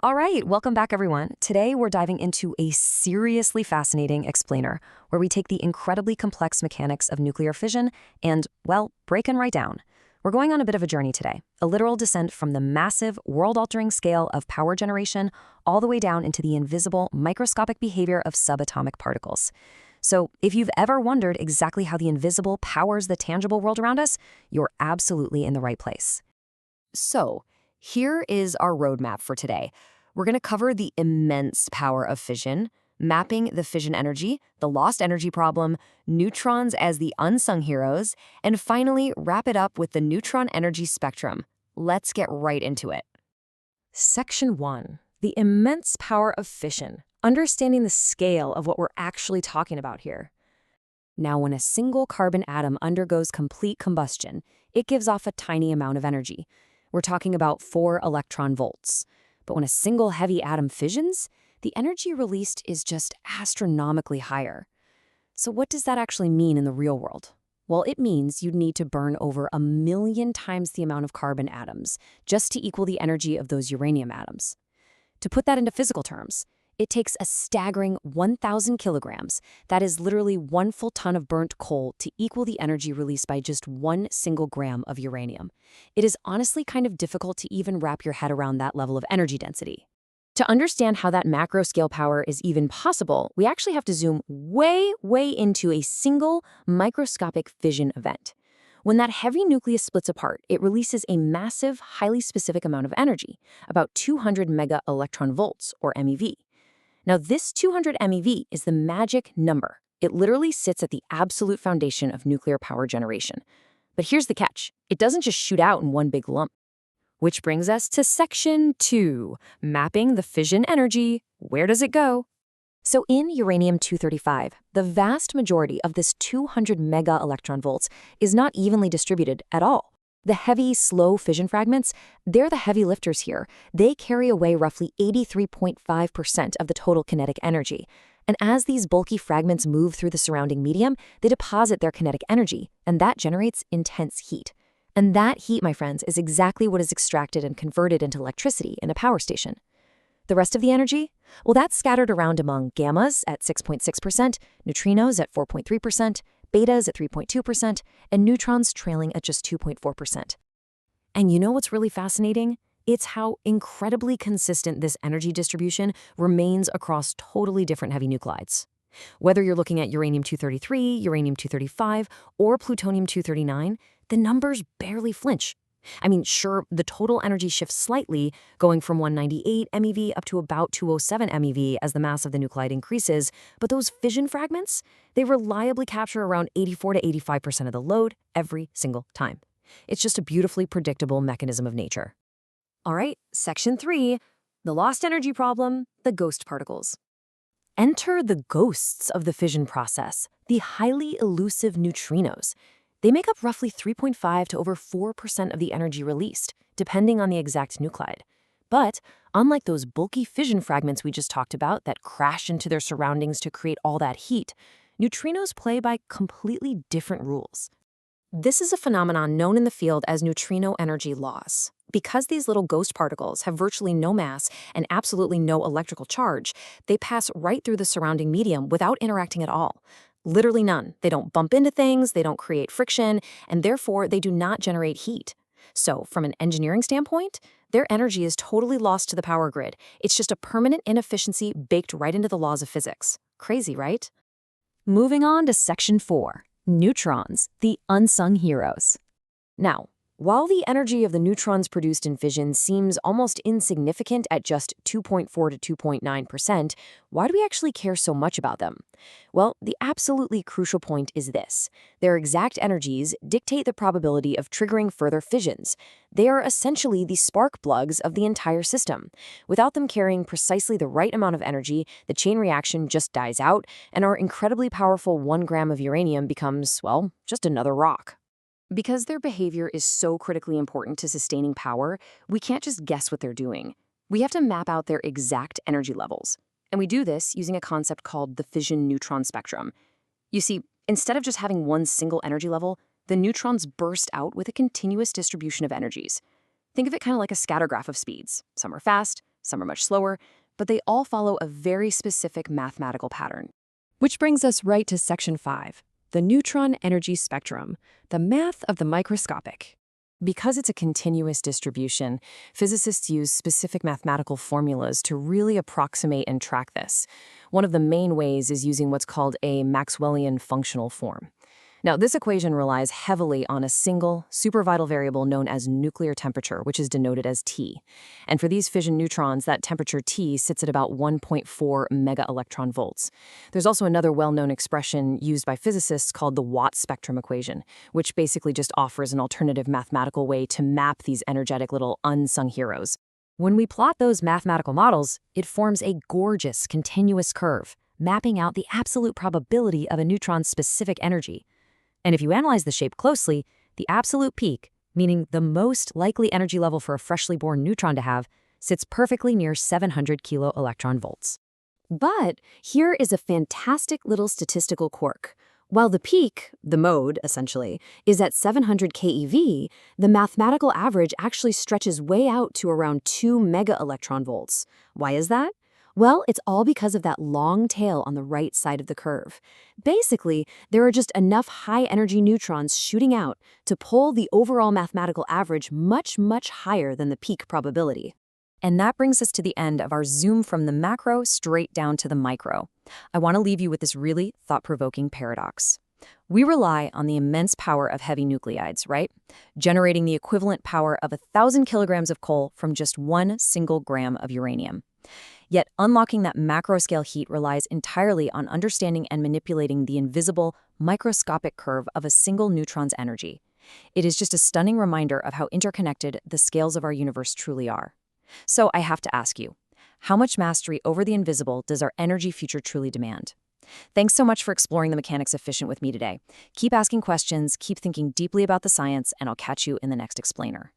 All right, welcome back, everyone. Today, we're diving into a seriously fascinating explainer where we take the incredibly complex mechanics of nuclear fission and, well, break them right down. We're going on a bit of a journey today, a literal descent from the massive, world-altering scale of power generation all the way down into the invisible, microscopic behavior of subatomic particles. So, if you've ever wondered exactly how the invisible powers the tangible world around us, you're absolutely in the right place. So, here is our roadmap for today. We're going to cover the immense power of fission, mapping the fission energy, the lost energy problem, neutrons as the unsung heroes, and finally wrap it up with the neutron energy spectrum. Let's get right into it. Section 1. The immense power of fission. Understanding the scale of what we're actually talking about here. Now, when a single carbon atom undergoes complete combustion, it gives off a tiny amount of energy. We're talking about 4 electron volts. But when a single heavy atom fissions, the energy released is just astronomically higher. So what does that actually mean in the real world? Well, it means you'd need to burn over 1,000,000 times the amount of carbon atoms just to equal the energy of those uranium atoms. To put that into physical terms, it takes a staggering 1,000 kilograms, that is literally 1 full ton of burnt coal, to equal the energy released by just 1 single gram of uranium. It is honestly kind of difficult to even wrap your head around that level of energy density. To understand how that macro-scale power is even possible, we actually have to zoom way into a single microscopic fission event. When that heavy nucleus splits apart, it releases a massive, highly specific amount of energy, about 200 mega electron volts, or MeV. Now, this 200 MeV is the magic number. It literally sits at the absolute foundation of nuclear power generation. But here's the catch. It doesn't just shoot out in one big lump. Which brings us to Section 2, mapping the fission energy. Where does it go? So in uranium-235, the vast majority of this 200 mega electron volts is not evenly distributed at all. The heavy, slow fission fragments, they're the heavy lifters here. They carry away roughly 83.5% of the total kinetic energy. And as these bulky fragments move through the surrounding medium, they deposit their kinetic energy, and that generates intense heat. And that heat, my friends, is exactly what is extracted and converted into electricity in a power station. The rest of the energy? Well, that's scattered around among gammas at 6.6%, neutrinos at 4.3%, betas at 3.2%, and neutrons trailing at just 2.4%. And you know what's really fascinating? It's how incredibly consistent this energy distribution remains across totally different heavy nuclides. Whether you're looking at uranium-233, uranium-235, or plutonium-239, the numbers barely flinch. I mean, sure, the total energy shifts slightly, going from 198 MeV up to about 207 MeV as the mass of the nuclide increases, but those fission fragments, they reliably capture around 84 to 85% of the load every single time. It's just a beautifully predictable mechanism of nature. All right, Section 3, the lost energy problem, the ghost particles. Enter the ghosts of the fission process, the highly elusive neutrinos. They make up roughly 3.5 to over 4% of the energy released, depending on the exact nuclide. But unlike those bulky fission fragments we just talked about that crash into their surroundings to create all that heat, neutrinos play by completely different rules. This is a phenomenon known in the field as neutrino energy loss. Because these little ghost particles have virtually no mass and absolutely no electrical charge, they pass right through the surrounding medium without interacting at all. Literally none. They don't bump into things, they don't create friction, and therefore they do not generate heat. So, from an engineering standpoint, their energy is totally lost to the power grid. It's just a permanent inefficiency baked right into the laws of physics. Crazy, right? Moving on to Section 4, neutrons, the unsung heroes. Now, while the energy of the neutrons produced in fission seems almost insignificant at just 2.4 to 2.9%, why do we actually care so much about them? Well, the absolutely crucial point is this. Their exact energies dictate the probability of triggering further fissions. They are essentially the spark plugs of the entire system. Without them carrying precisely the right amount of energy, the chain reaction just dies out, and our incredibly powerful 1 gram of uranium becomes, well, just another rock. Because their behavior is so critically important to sustaining power, we can't just guess what they're doing. We have to map out their exact energy levels. And we do this using a concept called the fission neutron spectrum. You see, instead of just having one single energy level, the neutrons burst out with a continuous distribution of energies. Think of it kind of like a scatter graph of speeds. Some are fast, some are much slower, but they all follow a very specific mathematical pattern. Which brings us right to Section 5, the neutron energy spectrum, the math of the microscopic. Because it's a continuous distribution, physicists use specific mathematical formulas to really approximate and track this. One of the main ways is using what's called a Maxwellian functional form. Now, this equation relies heavily on a single, supervital variable known as nuclear temperature, which is denoted as T. And for these fission neutrons, that temperature T sits at about 1.4 mega-electron volts. There's also another well-known expression used by physicists called the Watt spectrum equation, which basically just offers an alternative mathematical way to map these energetic little unsung heroes. When we plot those mathematical models, it forms a gorgeous, continuous curve, mapping out the absolute probability of a neutron's specific energy. And if you analyze the shape closely, the absolute peak, meaning the most likely energy level for a freshly born neutron to have, sits perfectly near 700 kilo-electron volts. But here is a fantastic little statistical quirk. While the peak, the mode, essentially, is at 700 keV, the mathematical average actually stretches way out to around 2 mega-electron volts. Why is that? Well, it's all because of that long tail on the right side of the curve. Basically, there are just enough high-energy neutrons shooting out to pull the overall mathematical average much, much higher than the peak probability. And that brings us to the end of our zoom from the macro straight down to the micro. I want to leave you with this really thought-provoking paradox. We rely on the immense power of heavy nuclides, right? Generating the equivalent power of 1,000 kilograms of coal from just 1 single gram of uranium. Yet unlocking that macro-scale heat relies entirely on understanding and manipulating the invisible, microscopic curve of a single neutron's energy. It is just a stunning reminder of how interconnected the scales of our universe truly are. So I have to ask you, how much mastery over the invisible does our energy future truly demand? Thanks so much for exploring the mechanics of fission with me today. Keep asking questions, keep thinking deeply about the science, and I'll catch you in the next explainer.